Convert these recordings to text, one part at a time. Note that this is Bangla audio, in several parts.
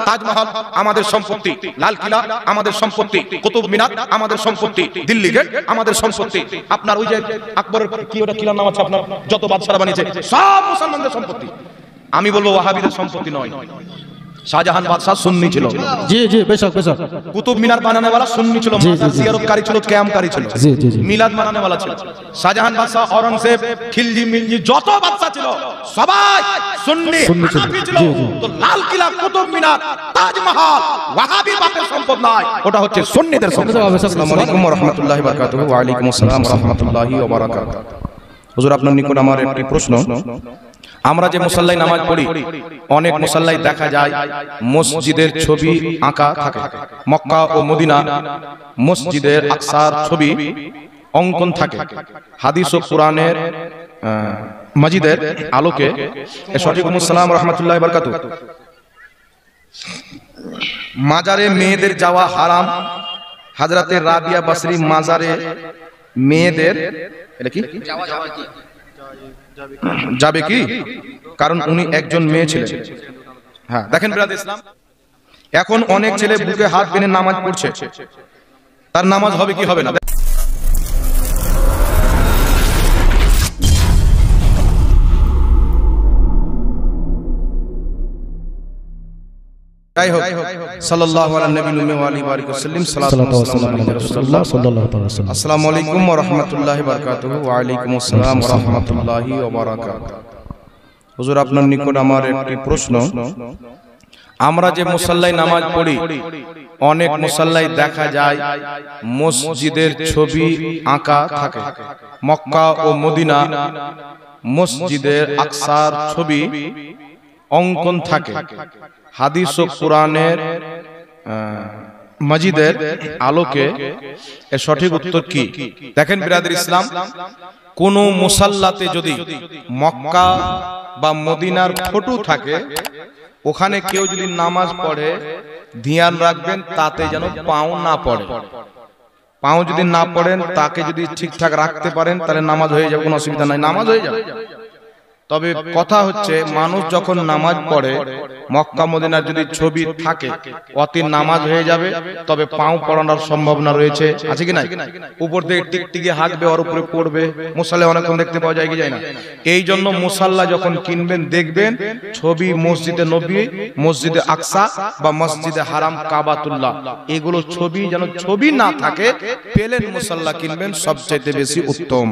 তাজমহল আমাদের সম্পত্তি, লাল কিলা আমাদের সম্পত্তি, কুতুব মিনার আমাদের সম্পত্তি, দিল্লি গেট আমাদের সম্পত্তি। আপনার ওই যে আকবরের কি ওটা কিলার নাম আছে আপনার, যত বাদশারা বানিয়েছে সব মুসলমানদের সম্পত্তি। আমি বলবো ওয়াহাবিদের সম্পত্তি নয়। শাহজাহান বাদশাহ সুন্নি ছিল, জি জি বেশক বেশক। কুতুব মিনার বানানে वाला সুন্নি ছিল, মাজার জিয়ারতকারী ছিল, কিয়ামকারী ছিল, মিলাদ বানানে वाला ছিল। শাহজাহান বাদশাহ, औरंगजेब, খিলজি মিলজি যত বাদশা ছিল সবাই সুন্নি হানাফি ছিল। তো লাল কিলা, কুতুব মিনার, তাজমহল ওয়াহাবি বাপের সম্পদ নয়, ওটা হচ্ছে সুন্নিদের সম্পদ। আসসালামু আলাইকুম ওয়া রাহমাতুল্লাহি ওয়া বারাকাতুহু। ওয়া আলাইকুম আসসালাম ওয়া রাহমাতুল্লাহি ওয়া বারাকাতুহু। হুজুর, আপনার নিকট আমার একটি প্রশ্ন। আমরা যে মুসাল্লায় নামাজ পড়ি, অনেক মুসাল্লায় দেখা যায় মসজিদের ছবি আঁকা থাকে। মক্কা ও মদিনা মসজিদের আকসার ছবি অঙ্কন থাকে। হাদিস ও কুরআনের মাজিদের আলোকে সঠিকুম আসসালাম ওয়া রাহমাতুল্লাহি ওয়া বারাকাতুহু। মাজারে মেয়েদের যাওয়া হারাম। হযরতে রাবিয়া বসরি মাজারে মেয়েদের এটা কি যাবে কি? কারণ উনি একজন মেয়ে ছিলেন। হ্যাঁ, দেখেন ব্রাদার ইসলাম, এখন অনেক ছেলে বুকে হাত বেঁধে নামাজ পড়ছে, তার নামাজ হবে কি হবে না? যাই হোক, সাল্লাল্লাহু আলা নবী ওয়া আলিহি ওয়া সাল্লাম, সালাতু ওয়া সালামু আলা রাসূলিল্লাহ সাল্লাল্লাহু আলাইহি ওয়া সাল্লাম। আসসালামু আলাইকুম ওয়া রাহমাতুল্লাহি ওয়া বারাকাতুহু। ওয়া আলাইকুম আসসালাম ওয়া রাহমাতুল্লাহি ওয়া বারাকাতুহু। হুজুর, আপনার নিকট আমার একটি প্রশ্ন। আমরা যে মুসাল্লায় নামাজ পড়ি, অনেক মুসাল্লায় দেখা যায় মসজিদের ছবি আঁকা থাকে। মক্কা ও মদিনা মসজিদের আকসার ছবি অঙ্কন থাকে। হাদিস ও কুরআনের মাজিদের আলোকে এর সঠিক উত্তর কি? দেখেন বিরাদর ইসলাম, কোন মুসাল্লাতে যদি মক্কা বা মদিনার ফটো থাকে, ওখানে কেউ যদি নামাজ পড়ে, ধ্যান রাখবেন তাতে যেন পাও না পড়ে। পাও যদি না পড়েন, তাকে যদি ঠিকঠাক রাখতে পারেন তাহলে নামাজ হয়ে যাবে, কোনো অসুবিধা নাই, নামাজ হয়ে যাবে। তবে কথা হচ্ছে, মানুষ যখন নামাজ পড়ে মক্কা মদিনার যদি ছবি থাকে, অতি নামাজ হয়ে যাবে, তবে পাও পড়ানোর সম্ভাবনা রয়েছে, আছে কি নাই? উপর থেকে টিকটিকি হাঁকবে, ওর উপরে পড়বে। মুসাল্লা অনেকক্ষণ দেখতে পাওয়া যায় কি যায় না? এই জন্য মুসাল্লা যখন কিনবেন দেখবেন ছবি মসজিদে নবী, মসজিদে আকসা বা মসজিদে হারাম, কাবাতুল্লাহ, এগুলো ছবি যেন ছবি না থাকে, পেলেন মুসাল্লা কিনবেন, সবচাইতে বেশি উত্তম।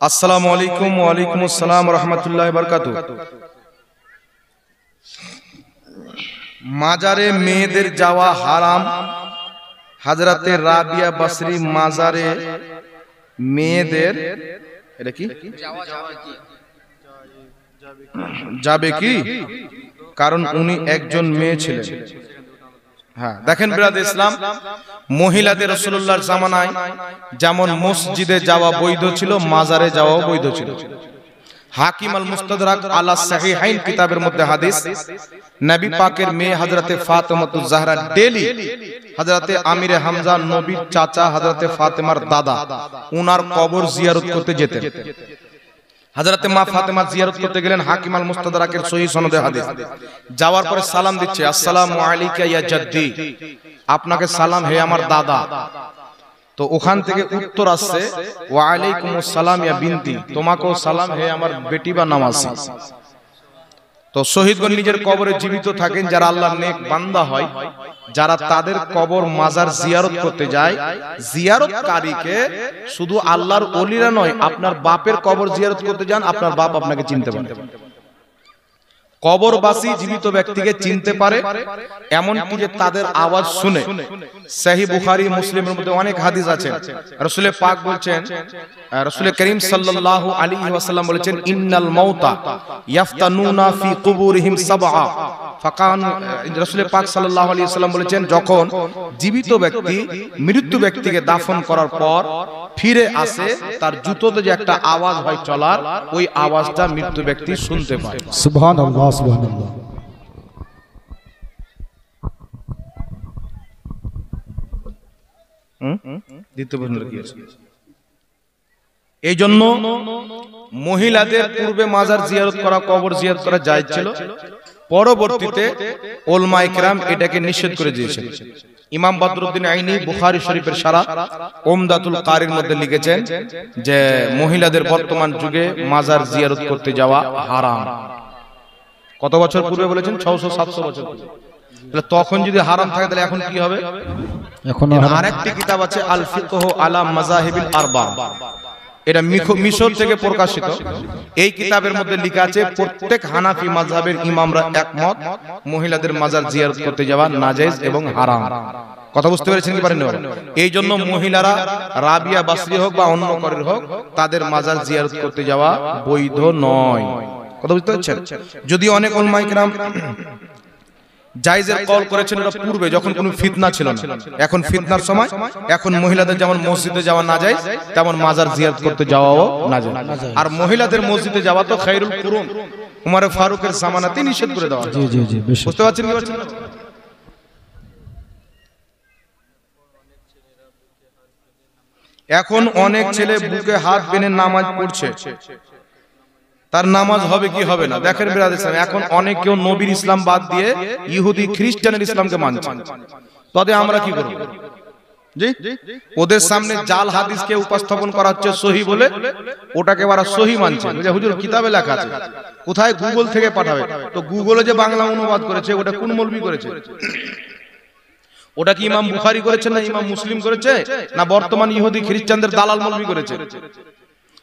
আসসালামু আলাইকুম। ওয়া আলাইকুম আসসালাম ওয়া রাহমাতুল্লাহি ওয়া বারাকাতুহু। মাজারে মেয়েদের যাওয়া হারাম। হযরতে রাবিয়া বসরি মাজারে মেয়েদের এটা কি যাবে কি? কারণ উনি একজন মেয়ে ছিলেন। হ্যাঁ, দেখেন বিরাদর ইসলাম, মহিলাদের রাসূলুল্লাহর জামানায় যেমন মসজিদে যাওয়া বৈধ ছিল, মাজারে যাওয়াও বৈধ ছিল। হাকিম আল মুস্তাদরাক আলা সাহিহাইন কিতাবের মধ্যে হাদিস, নবী পাকের মেয়ে হযরতে ফাতেমাতুজ জাহরা ডেলি হযরতে আমিরে হামজা, নবীর চাচা হযরতে ফাতেমার দাদা, উনার কবর জিয়ারত করতে যেতেন। হযরতে মা ফাতেমা জিয়ারত করতে গেলেন, হাকিম আল মুস্তাদরাকের সহিহ সনদে হাদিস। যাওয়ার পরে সালাম দিচ্ছে, আসসালামু আলাইকা ইয়া জাদ্দি, আপনাকে সালাম হে আমার দাদা। তো ওখান থেকে উত্তর আসছে, ওয়া আলাইকুমুস সালাম ইয়া বিনতি, তোমাকেও সালাম হে আমার বেটি বা নামাজি। তো শহীদগণ নিজের কবরে জীবিত থাকেন, যারা আল্লাহর নেক বান্দা হয়, যারা তাদের কবর মাজার জিয়ারত করতে যায়, জিয়ারতকারীকে শুধু আল্লাহর ওলিরা নয়, আপনার বাপের কবর জিয়ারত করতে যান, আপনার বাপ আপনাকে চিনতে পারে। কবরবাসী জীবিত ব্যক্তিকে চিনতে পারে, এমনকি যে তাদের আওয়াজ শুনে। সহিহ বুখারী মুসলিমের মধ্যে অনেক হাদিস আছে, রাসূল পাক বলছেন, রাসূল করিম সাল্লাল্লাহু আলাইহি ওয়াসাল্লাম বলেছেন, ইন্নাল মাউতা ইয়াফতানুনা ফি কুবুরিহিম সাবআ। ফাকান, রাসূল পাক সাল্লাল্লাহু আলাইহি ওয়াসাল্লাম বলেছেন, যখন জীবিত ব্যক্তি মৃত্যু ব্যক্তিকে দাফন করার পর ফিরে আসে, তার জুতোতে যে একটা আওয়াজ হয় চলার, ওই আওয়াজটা মৃত্যু ব্যক্তি শুনতে পায়। সুবহানাল্লাহ সুবহানাল্লাহ। দ্বিতীয় প্রশ্ন কি আছে? এই জন্য মহিলাদের পূর্বে মাজার জিয়ারত করা, কবর জিয়ারত করা জায়েজ ছিল। পরবর্তীতে উলামায়ে কেরাম এটাকে নিষেধ করে দিয়েছেন। ইমাম বদরুদ্দিন আইনি বুখারী শরীফের শারহ উমদাতুল কারির মধ্যে লিখেছেন যে মহিলাদের বর্তমান যুগে মাজার জিয়ারত করতে যাওয়া হারাম। কত বছর পূর্বে বলেছেন? 600-700 বছর পূর্বে। তাহলে তখন যদি হারাম থাকে তাহলে এখন কি হবে? এখন আরেকটি কিতাব আছে আল ফিকহু আলা মাযাহিবিল আরবা, এটা মিশর থেকে প্রকাশিত। এই কিতাবের মধ্যে লেখা আছে প্রত্যেক হানাফি মাযহাবের ইমামরা একমত মহিলাদের মাজার জিয়ারত করতে যাওয়া নাজায়েজ এবং হারাম। কথা বুঝতে পেরেছেন কি পারেন? এই জন্য মহিলারা রাবিয়া বাসরি হোক বা অন্য করের হোক তাদের মাজার জিয়ারত করতে যাওয়া বৈধ নয়। কথা বুঝতে পারছেন? যদি অনেক উলামায়ে কেরাম জায়েজের কল করেছেন এটা পূর্বে যখন কোনো ফিতনা ছিল না। এখন ফিতনার সময়, এখন মহিলাদের যেমন মসজিদে যাওয়া না যায় তেমন মাজার জিয়ারত করতে যাওয়াও না যায়। আর মহিলাদের মসজিদে যাওয়া তো খায়রুল কুরুন উমর ফারুকের জামানাতে নিষেধ করে দেওয়া। জি জি জি, বুঝতে পারছেন কি? এখন অনেক ছেলে বুকে হাত বেঁধে নামাজ পড়ছে, তার নামাজ হবে কি হবে না? দেখেন বিরাদর ইসলাম, এখন অনেক কেউ নবীর ইসলাম বাদ দিয়ে ইহুদি খ্রিস্টানের ইসলামকে মানছে। তবে আমরা কি করব? জি, ওদের সামনে জাল হাদিসকে উপস্থাপন করা হচ্ছে সহি বলে ওটাকে ওরা সহি মানছে। হুজুর কিতাবে লেখা আছে, কোথায়? গুগল থেকে পাঠাবে। তো গুগলে যে বাংলা অনুবাদ করেছে ওটা কোন মৌলবি করেছে? ওটা কি ইমাম বুখারী করেছে না ইমাম মুসলিম করেছে না বর্তমান ইহুদি খ্রিস্টানদের দালাল মৌলবি করেছে?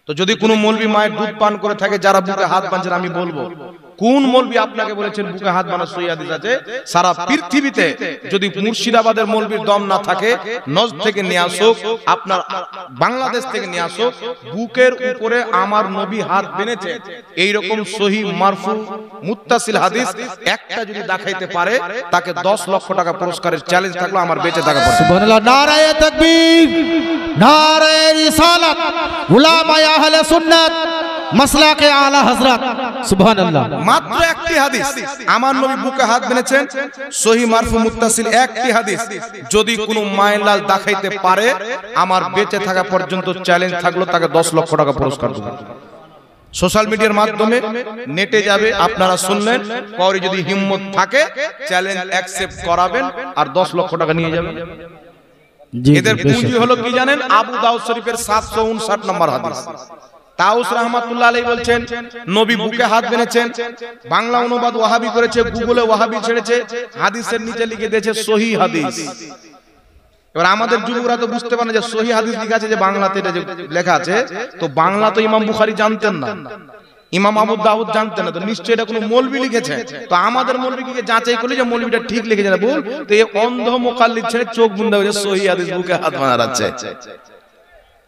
তো যদি কোনো মৌলবি মায়ের দুধ পান করে থাকে যারা বুকে হাত বাঁধছেন, আমি বলবো কোন মৌলবি আপনাকে বলেছেন বুকে হাত বাঁধা সহিহ হাদিস আছে? সারা পৃথিবীতে যদি মুর্শিদাবাদের মৌলবির দম না থাকে নজদ থেকে নিয়ে আসুক, আপনার বাংলাদেশ থেকে নিয়ে আসুক, বুকের উপরে আমার নবী হাত বেঁধেছে এইরকম সহিহ মারফু মুত্তাসিল হাদিস একটা যদি দেখাইতে পারে তাকে 10 লক্ষ টাকা পুরস্কারের চ্যালেঞ্জ থাকলো আমার বেঁচে থাকা পর্যন্ত। সুবহানাল্লাহ, নারায়ে তাকবীর, নারায়ে রিসালাত, উলামায়ে আহলে সুন্নাত, মাসলাকে আলা হযরত। সুবহানাল্লাহ। মাত্র একটি হাদিস আমার নবী বুকে হাত বেঁধেছেন সহিহ মারফু মুত্তাসিল, একটি হাদিস যদি কোনো মায়ের লাল দেখাইতে পারে আমার বেঁচে থাকা পর্যন্ত চ্যালেঞ্জ থাকলো তাকে 10 লক্ষ টাকা পুরস্কার দেব। সোশ্যাল মিডিয়ার মাধ্যমে নেটে যাবে, আপনারা শুনলেন, পরে যদি হিম্মত থাকে চ্যালেঞ্জ অ্যাকসেপ্ট করাবেন আর 10 লক্ষ টাকা নিয়ে যাবেন। এদের পুঁজি হলো কি জানেন? আবু দাউদ শরীফের 759 নম্বর হাদিস। তাউস রাহমাতুল্লাহ আলাইহি বলছেন নবী বুকে হাত বেঁধেছেন। বাংলা অনুবাদ ওয়াহাবি করেছে, গুগলে ওয়াহাবি ছেড়েছে, হাদিসের নিচে লিখে দিয়েছে সহিহ হাদিস। এবার আমাদের যুবকরা তো বুঝতে পারে না যে সহিহ হাদিস লেখা আছে, যে বাংলাতে এটা যে লেখা আছে, তো বাংলা তো ইমাম বুখারী জানতেন না, ইমাম আবু দাউদ জানতেন না, তো নিশ্চয়ই এটা কোনো মৌলবি লিখেছে। তো আমাদের মৌলবিকে যাচাই করলে যে মৌলবিটা ঠিক লিখেছে না ভুল, তো এই অন্ধ মুকাল্লিদ ছেড়ে চোখ বন্ধ হয়ে সহিহ হাদিস বুকে হাত বাঁধাচ্ছে।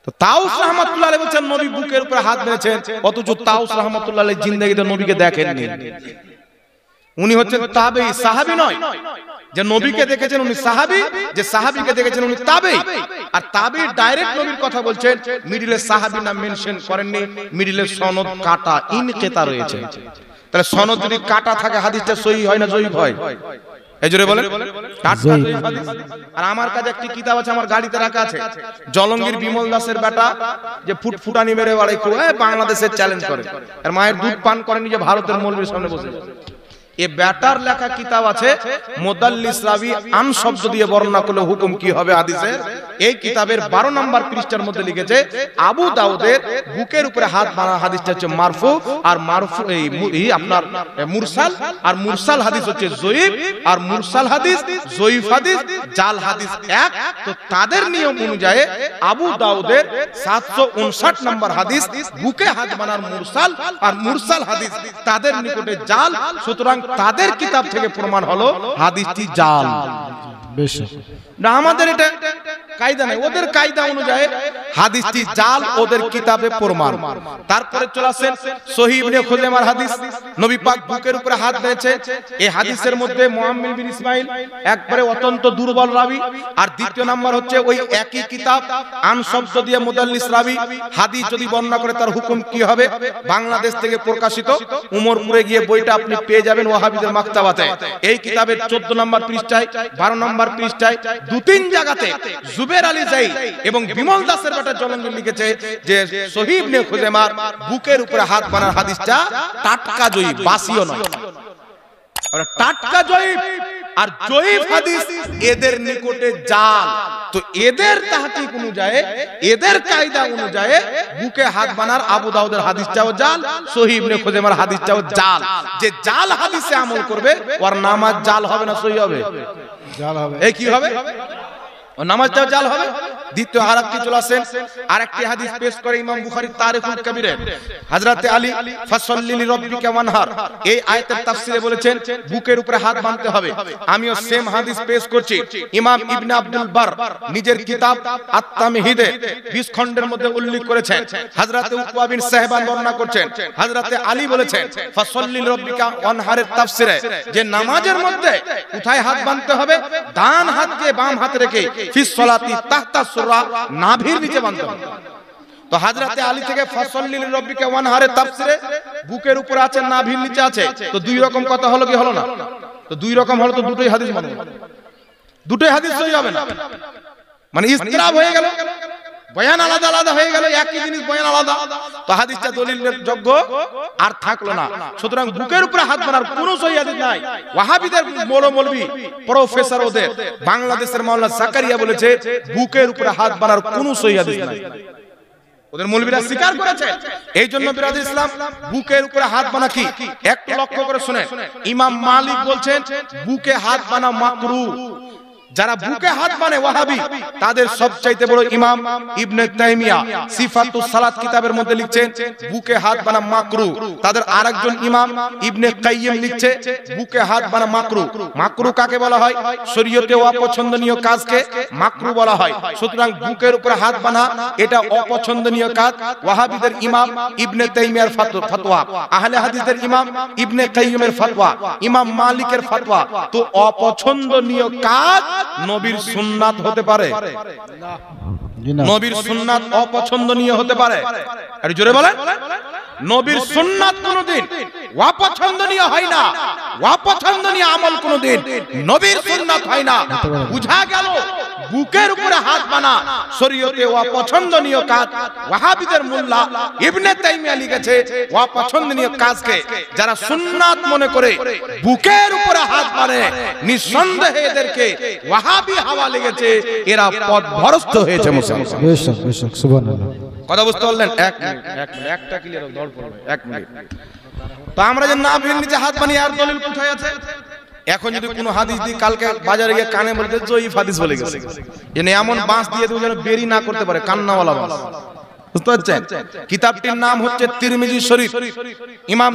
তো তাউস রাহমাতুল্লাহ আলাইহি বলেন নবী বুকের উপরে হাত বেঁধেছেন, অথচ তাউস রাহমাতুল্লাহ আলাইহি জিন্দেগিতে নবীকে দেখেননি। উনি হচ্ছেন তাবেঈ, সাহাবী নয়। যে নবীকে দেখেছেন উনি সাহাবী, যে সাহাবীকে দেখেছেন উনি তাবেঈ। আর তাবেঈ ডাইরেক্ট নবীর কথা বলছেন, মিডিলে সাহাবী নাম মেনশন করেননি, মিডিলে সনদ কাটা ইনকিতা রয়েছে। তাহলে সনদ যদি কাটা থাকে হাদিসটা সহিহ হয় না জয়ীফ হয়? এজরে বলেন আর আমার কাছে একটি কিতাব আছে, আমার গাড়িতে রাখা আছে, জলঙ্গির বিমল দাসের বেটা যে ফুটফুটানি মেরে বাড়াই বাংলাদেশের চ্যালেঞ্জ করে, আর মায়ের দুধ পান করেনি, যে ভারতের মৌলবীর সামনে বসে। এ ব্যাটার লেখা কিতাব আছে মুদাল্লিস রাবি আন শব্দ দিয়ে বর্ণনা করলে হুকুম কি হবে হাদিসের। এই কিতাবের 12 নম্বর পৃষ্ঠার মধ্যে লিখেছে আবু দাউদের বুকের উপরে হাত বাঁধা হাদিসটা হচ্ছে মারফু, আর মারফু এই আপনার মুরসাল, আর মুরসাল হাদিস হচ্ছে জয়ীফ, আর মুরসাল হাদিস জয়ীফ হাদিস জাল হাদিস এক। তো তাদের নিয়ম অনুযায়ী আবু দাউদের 759 নম্বর হাদিস বুকে হাত বাঁধার মুরসাল, আর মুরসাল হাদিস তাদের নিকটে জাল। সুতরাং তাদের কিতাব থেকে প্রমাণ হলো হাদিসটি জাল। না আমাদের এটা কায়দা নাই, ওদের কায়দা অনুযায়ী হাদিসটি জাল, ওদের কিতাবে প্রমাণ। তারপরে চলে আসেন সহিহ ইবনে খুজাইমার হাদিস, নবী পাক বুকের উপরে হাত দিয়েছে। এই হাদিসের মধ্যে মুআম্মিল বিন ইসমাইল একবারে অত্যন্ত দুর্বল রাবী। আর দ্বিতীয় নাম্বার হচ্ছে ওই একই কিতাব আন শব্দ দিয়ে মুদাল্লিস রাবী হাদিস যদি বর্ণনা করে তার হুকুম কি হবে? বাংলাদেশ থেকে প্রকাশিত উমরপুরে গিয়ে বইটা আপনি পেয়ে যাবেন ওয়াহাবিদের মাকতাবাতে। এই কিতাবের 14 নম্বর পৃষ্ঠায়, 12 নম্বর পৃষ্ঠায় 2-3 জায়গাতে জুবের আলী জাই এবং বিমল দাসের বেটা জলঙ্গি লিখেছে যে সহিহ ইবনে খুজাইমার বুকের উপরে হাত বানার হাদিসটা টাটকা জয়ীফ, বাসিও নয়। আর টাটকা জয়ীফ আর জয়ীফ হাদিস এদের নিকটে জাল। তো এদের তাহকিক অনুযায়ী, এদের কায়দা অনুযায়ী বুকে হাত বানার আবু দাউদের হাদিসটাও জাল, সহিহ ইবনে খুজাইমার হাদিসটাও জাল। যে জাল হাদিসে আমল করবে ওর নামাজ জাল হবে না সহি হবে? জাল হবে। এই কি হবে? ও নামাজটাও জাল হবে। দ্বিতীয় আরেকটি চলে আসেন, আরেকটি হাদিস পেশ করে ইমাম বুখারীর তারিখুল কবিরে হযরতে আলী ফাসাল্লি লিরাব্বিকা ওয়ানহার, এই আয়াতের তাফসিরে বলেছেন বুকের উপরে হাত বাঁধতে হবে। আমিও সেম হাদিস পেশ করছি। ইমাম ইবনে আব্দুল বার নিজের কিতাব আত-তামহিদে 20 খণ্ডের মধ্যে উল্লেখ করেছেন, হযরতে উকবা বিন সাহবান বর্ণনা করছেন হযরতে আলী বলেছেন ফাসাল্লি লিরাব্বিকা ওয়ানহারের তাফসিরে যে নামাজের মধ্যে কোথায় হাত বাঁধতে হবে? ডান হাতকে বাম হাতে রেখে ফিস সালাতি তাহতা সুরা, নাভির নিচে বাঁধতে হবে। তো হযরতে আলী থেকে ফাসাল্লি লিরাব্বিকা ওয়ানহারের তাফসিরে বুকের উপরে আছে, নাভির নিচে আছে। তো দুই রকম কথা হলো কি হলো না? তো দুই রকম হলো, তো দুটোই হাদিস মানে দুটোই হাদিস সহি হবে না, মানে ইসতিরাব হয়ে গেল, বয়ান আলাদা আলাদা হয়ে গেল, একই জিনিস বয়ান আলাদা। তো হাদিসটা দলিলের যোগ্য আর থাকলো না। সুতরাং বুকের উপরে হাত বানার কোনো সহি হাদিস নাই। ওয়াহাবিদের মৌলবী প্রফেসর ওদের বাংলাদেশের মাওলানা জাকারিয়া বলেছে বুকের উপরে হাত বানার কোনো সহি হাদিস নাই। ওদের মৌলবীরা স্বীকার করেছে। এই জন্য বিরাদর ইসলাম বুকের উপরে হাত বানা কি একটু লক্ষ্য করে শুনেন। ইমাম মালিক বলছেন বুকে হাত বানা মাকরুহ। যারা বুকে হাত বানে ওয়াহাবি, তাদের সবচাইতে বড় ইমাম ইবনে তাইমিয়া সিফাতুস সালাত কিতাবের মধ্যে লিখছেন বুকে হাত বানা মাকরুহ। তাদের আরেকজন ইমাম ইবনে কাইয়িম লিখছে বুকে হাত বানা মাকরুহ। মাকরুহ কাকে বলা হয়? শরীয়তে অপছন্দনীয় কাজকে মাকরুহ বলা হয়। সুতরাং বুকের উপরে হাত বানা এটা অপছন্দনীয় কাজ। ওয়াহাবিদের ইমাম ইবনে তাইমিয়ার ফতোয়া, আহলে হাদিসের ইমাম ইবনে কাইয়িমের ফতোয়া, ইমাম মালিকের ফতোয়া। তো অপছন্দনীয় কাজ নবীর সুন্নাত হতে পারে? নবীর সুন্নাত অপছন্দনীয় হতে পারে? আর জোরে বলেন, নবীর সুন্নাত কোনদিন অপছন্দনীয় হয় না, অপছন্দনীয় আমল কোনদিন নবীর সুন্নাত হয় না। বুঝা গেল বুকের উপরে হাত বানা শরীয়তে অপছন্দনীয় কাজ। ওয়াহাবিদের মোল্লা ইবনে তাইমিয়া লিখেছে অপছন্দনীয় কাজকে যারা সুন্নাত মনে করে বুকের উপরে হাত বানে, নিঃসন্দেহে এদেরকে ওয়াহাবি হাওয়া লেগেছে, এরা পথভ্রষ্ট হয়েছে মুসলমান। বেশক বেশক, সুবহানাল্লাহ। কথা বুঝতে পারলেন? এক মিনিট একটা ক্লিয়ার দল পড়বে, এক মিনিট। তো আমরা যে নাভির নিচে হাত বানি, আর দলিল কোথায় আছে? এখন যদি কোনো হাদিস দিয়ে কালকে বাজারে গিয়ে কানে বলতে জয়ীফ হাদিস বলে গেছে, যেন এমন বাঁশ দিয়ে দেবো যেন বেরি না করতে পারে, কান্নাওয়ালা বাঁশ। বুঝতে পারছেন? কিতাবটির নাম হচ্ছে তিরমিজি শরীফ। ইমাম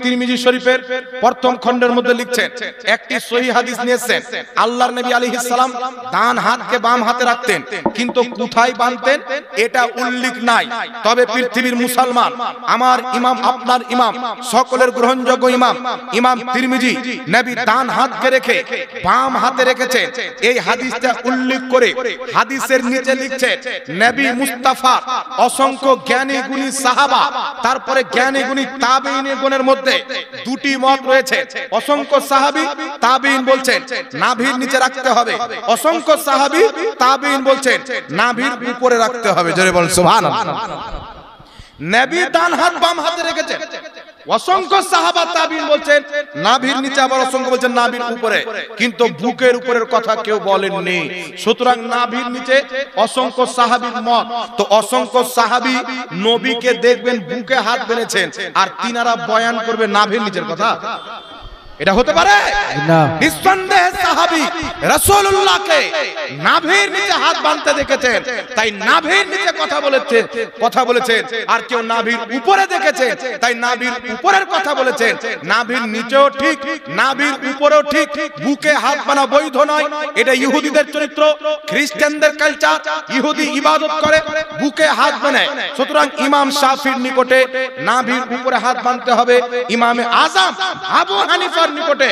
তিরমিজি শরীফের প্রথম খণ্ডের মধ্যে লিখছেন একটি সহিহ হাদিস নিয়েছেন। আল্লাহর নবী আলাইহিস সালাম ডান হাতকে বাম হাতে রাখতেন, কিন্তু কোথায় বাঁধতেন এটা উল্লেখ নাই। তবে পৃথিবীর মুসলমান, আমার ইমাম, আপনার ইমাম, সকলের গ্রহণযোগ্য ইমাম ইমাম তিরমিজি নবী ডান হাতকে রেখে বাম হাতে রেখেছেন, এই হাদিসটা উল্লেখ করে হাদিসের নিচে লিখছেন নবী মুস্তাফা অসংখ্য জ্ঞানী গুণী সাহাবা, তারপরে জ্ঞানী গুণী তাবেঈনের গুণের মধ্যে দুটি মত রয়েছে। অসংখ্য সাহাবী তাবেঈন বলছেন নাভির নিচে রাখতে হবে, অসংখ্য সাহাবী তাবেঈন বলছেন নাভির উপরে রাখতে হবে। জোরে বলেন সুবহানাল্লাহ। নবী ডান হাত বাম হাতে রেখেছেন, অসংখ্য সাহাবা তাবেঈন বলছেন নাভির নিচে, আবার অসংখ্য বলছেন নাভির উপরে, কিন্তু বুকের উপরের কথা কেউ বলেননি। সুতরাং নাভির নিচে অসংখ্য সাহাবীর মত। তো অসংখ্য সাহাবী নবীকে দেখবেন বুকে হাত বেঁধেছেন, আর তিনারা বয়ান করবে নাভির নিচের কথা? এটা হতে পারে না। নিঃসন্দেহে সাহাবী রাসূলুল্লাহকে নাভির নিচে হাত বাঁধতে দেখেছেন, তাই নাভির নিচে কথা বলেছেন। আর কেউ নাভির উপরে দেখেছেন, তাই নাভির উপরের কথা বলেছেন। নাভির নিচেও ঠিক, নাভির উপরেও ঠিক। বুকে হাত বাঁধা বৈধ নয়, এটা ইহুদিদের চরিত্র, খ্রিস্টানদের কালচার। ইহুদি ইবাদত করে, বুকে হাত বাঁধে। সুতরাং ইমাম শাফির নিকটে নাভির উপরে হাত বাঁধতে হবে, ইমামে আযম আবু হানিফা নিকটে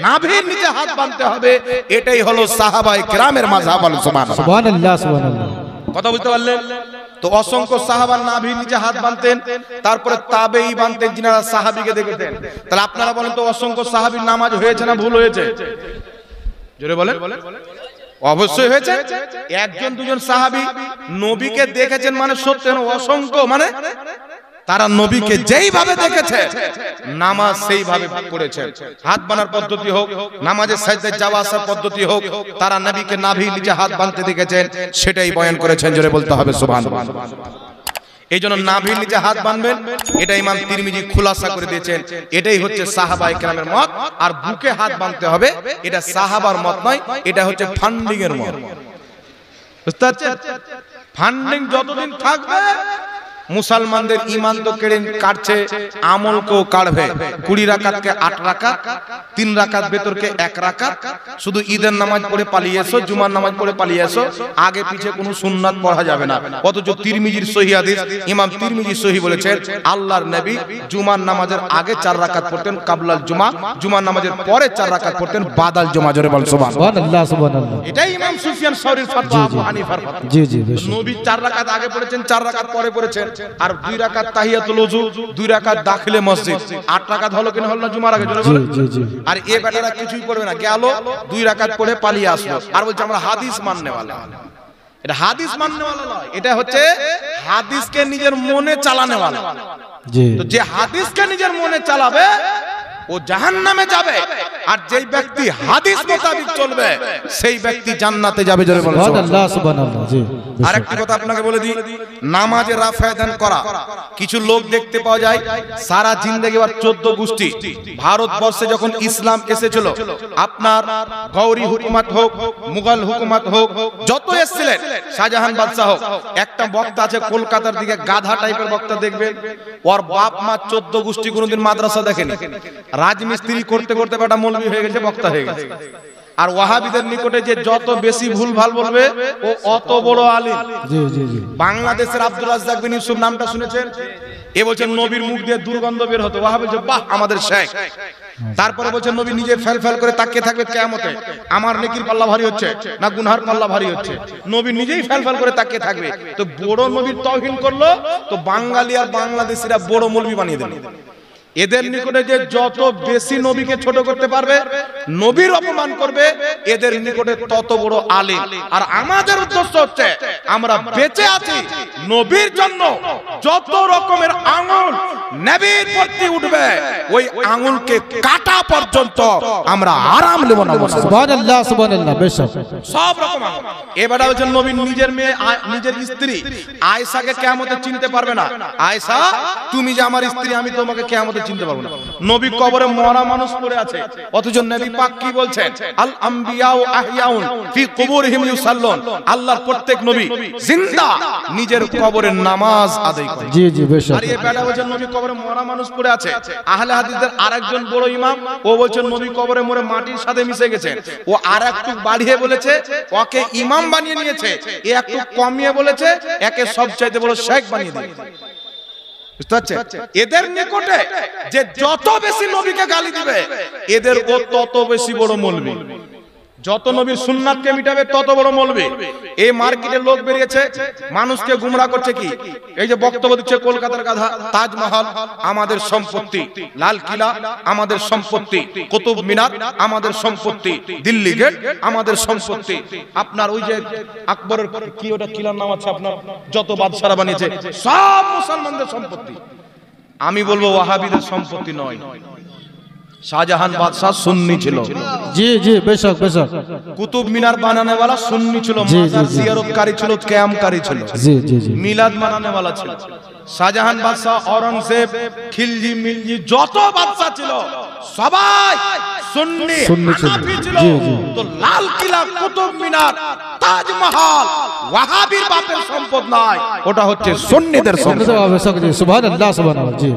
নাভির নিচে হাত বাঁধতে হবে। এটাই হলো সাহাবায়ে কেরামের মাযহাব। সুবহানাল্লাহ, সুবহানাল্লাহ। কথা বুঝতে পারলেন? তো অসংখ্য সাহাবার নাভির নিচে হাত বাঁধতেন, তারপরে তাবেঈ বাঁধতেন যিনারা সাহাবীকে দেখতেন। তাহলে আপনারা বলেন তো অসংখ্য সাহাবীর নামাজ হয়েছে না ভুল হয়েছে? জোরে বলেন। অবশ্যই হয়েছে। একজন দুজন সাহাবী নবীকে দেখেছেন মানে সত্য, অসংখ্য মানে তারা নবীকে যেইভাবে দেখেছে নামাজ সেইভাবে পড়েছে। হাত বাঁধার পদ্ধতি হোক, নামাজের সাজদায় যাওয়া আসার পদ্ধতি হোক, তারা নবীকে নাভির নিচে হাত বাঁধতে দেখেছেন, সেটাই বয়ান করেছেন। জোরে বলতে হবে সুবহানাল্লাহ। এই জন্য নাভির নিচে হাত বাঁধবেন, এটা ইমাম তিরমিজি খুলাসা করে দিয়েছেন। এটাই হচ্ছে সাহাবায়ে কেরামের মত। আর বুকে হাত বাঁধতে হবে, এটা সাহাবার মত নয়, এটা হচ্ছে ফান্ডিং এর মত। বুঝতে পারছেন? ফান্ডিং যতদিন থাকবে মুসলমানদের ঈমান তো কেড়ে কাটছে, আমলকেও কাটবে। 20 রাকাতকে 8 রাকাত, 3 রাকাত ভেতরকে 1 রাকাত। শুধু ঈদের নামাজ পড়ে পালিয়ে এসো, জুমার নামাজ পড়ে পালিয়ে এসো, আগে পিছে কোনো সুন্নাত পড়া যাবে না। অথচ তিরমিজির সহিহ হাদিস, ইমাম তিরমিজি সহিহ বলেছেন আল্লাহর নবী জুমার নামাজের আগে 4 রাকাত পড়তেন কাবলাল জুমা, জুমার নামাজের পরে 4 রাকাত পড়তেন বাদাল জুমা। জোরে বল সুবহানাল্লাহ। সুবহানাল্লাহ। এটাই ইমাম সুফিয়ান সাউরীর ফতোয়া, আবু হানিফার ফতোয়া। জি জি, নবী 4 রাকাত আগে পড়েছেন, 4 রাকাত পরে পড়েছেন। আর 2 রাকাত তাহিয়াতুল ওযু, 2 রাকাত দাখিলে মসজিদ। 8 রাকাত হলো কিনা হলো না জুমার আগে? জোরে বলেন। জি জি। আর এ বেটারা কিছুই পড়বে না, গেল 2 রাকাত পড়ে পালিয়ে আসলো, আর বলছে আমরা হাদিস মাননে ওয়ালা। এটা হাদিস মাননে ওয়ালা নয়, এটা হচ্ছে হাদিসকে নিজের মনে চালানে ওয়ালা। জি। তো যে হাদিসকে নিজের মনে চালাবে ও জাহান্নামে যাবে, আর যেই ব্যক্তি হাদিস মোতাবেক চলবে সেই ব্যক্তি জান্নাতে যাবে। জোরে বলুন সুবহানাল্লাহ। সুবহানাল্লাহ। জি। আরেকটি কথা আপনাকে বলে দিই, নামাজে রাফা দান করা। কিছু লোক দেখতে পাওয়া যায় সারা জিন্দেগি আর 14 গোষ্ঠী ভারতবর্ষে যখন ইসলাম এসেছিল, আপনার গৌরী হুকুমত হোক, মুঘল হুকুমত হোক, যত এসেছিলেন, শাহজাহান বাদশাহ হোক, একটা বক্তা আছে কলকাতার দিকে গাধা টাইপের বক্তা দেখবেন, ওর বাপ মা 14 গোষ্ঠী কোনোদিন মাদ্রাসা দেখেনি, রাজমিস্ত্রি করতে করতে বেটা মৌলবি হয়ে গেছে, বক্তা হয়ে গেছে। আর ওয়াহাবিদের নিকটে যে যত বেশি ভুল ভাল বলবে ও অত বড় আলিম। জি জি জি। বাংলাদেশের আব্দুল রাজ্জাক বিন ইউসুফ নামটা শুনেছেন? এ বলছেন নবীর মুখ দিয়ে দুর্গন্ধ বের হতো, ওয়াহাবি বলছে বাহ আমাদের শেখ। তারপরে বলছেন নবী নিজে ফেল ফেল করে তাকিয়ে থাকবে কিয়ামতে, আমার নেকির পাল্লা ভারী হচ্ছে না গুনহার পাল্লা ভারী হচ্ছে। নবী নিজেই ফেল ফেল করে তাকিয়ে থাকবে। তো বড় নবীর তাওহীন করলো, তো বাঙালি আর বাংলাদেশিরা বড় মৌলবি বানিয়ে দিল। এদের নিকটে যে যত বেশি নবীকে ছোট করতে পারবে, নবীর অপমান করবে, এদের নিকটে তত বড় আলিম। আর আমাদের উদ্দেশ্য হচ্ছে আমরা বেঁচে আছি নবীর জন্য, যত রকমের আঙ্গুল নবীর প্রতি উঠবে ওই আঙ্গুলকে কাটা পর্যন্ত আমরা আরাম নেব না। সুবহানাল্লাহ। সুবহানাল্লাহ। বেশক সব রকম আঙ্গুল। এবারে হচ্ছে নবীর নিজের মেয়ে, নিজের স্ত্রী আয়েশাকে কিয়ামতে চিনতে পারবে না। আয়েশা তুমি যে আমার স্ত্রী, আমি তোমাকে কিয়ামতে চিনতে পারবো না। নবী কবরে মরা মানুষ পড়ে আছে, অথচ নবী পাক কি বলছেন? আল আমবিয়াউ আহইয়াউন ফি কুবুরিহিম ইউসাল্লুন। আল্লাহর প্রত্যেক নবী জিন্দা, নিজের কবরে নামাজ আদায় করে। জি জি বেশক। আর এই বেটা বলছেন নবী কবরে মরা মানুষ পড়ে আছে। আহলে হাদিসের আরেকজন বড় ইমাম ও বলছেন নবী কবরে মরে মাটির সাথে মিশে গেছে। ও আরেকটু বাড়িয়ে বলেছে ওকে ইমাম বানিয়ে নিয়েছে, এ একটু কমিয়ে বলেছে একে সবচাইতে বড় শেখ বানিয়ে দিয়েছে। এদের নিকটে যে যত বেশি নবীকে গালি দিবে, এদের ও তত বেশি বড় মৌলবি। যত নবীর সুন্নাতকে মিটাবে তত বড় মৌলবি। এই মার্কেটে লোক বেরিয়েছে, মানুষকে গুমরাহ করছে। কি এই যে বক্তব্য দিচ্ছে কলকাতার গাধা, তাজমহল আমাদের সম্পত্তি, লাল কিলা আমাদের সম্পত্তি, কুতুব মিনার আমাদের সম্পত্তি, দিল্লি গেট আমাদের সম্পত্তি। আপনার ওই যে আকবরের কি ওটা কিলার নাম আছে, আপনার যত বাদশারা বানিয়েছে সব মুসলমানদের সম্পত্তি। আমি বলবো ওয়াহাবিদের সম্পত্তি নয়। শাহজাহান বাদশাহ সুন্নি ছিল। জি জি বেশক বেশক। কুতুব মিনার বানানে वाला সুন্নি ছিল, মাজার জিয়ারতকারী ছিল, কিয়ামকারী ছিল। জি জি জি। মিলাদ বানানে वाला ছিল। শাহজাহান বাদশাহ, অরঙ্গজেব, খিলজি মিলজি যত বাদশা ছিল সবাই সুন্নি হানাফি ছিল। তো লাল কিলা, কুতুব মিনার, তাজমহল ওয়াহাবির বাপের সম্পদ নয়, ওটা হচ্ছে সুন্নিদের সম্পদ। সুবহানাল্লাহ। সুবহানাল্লাহ। জি।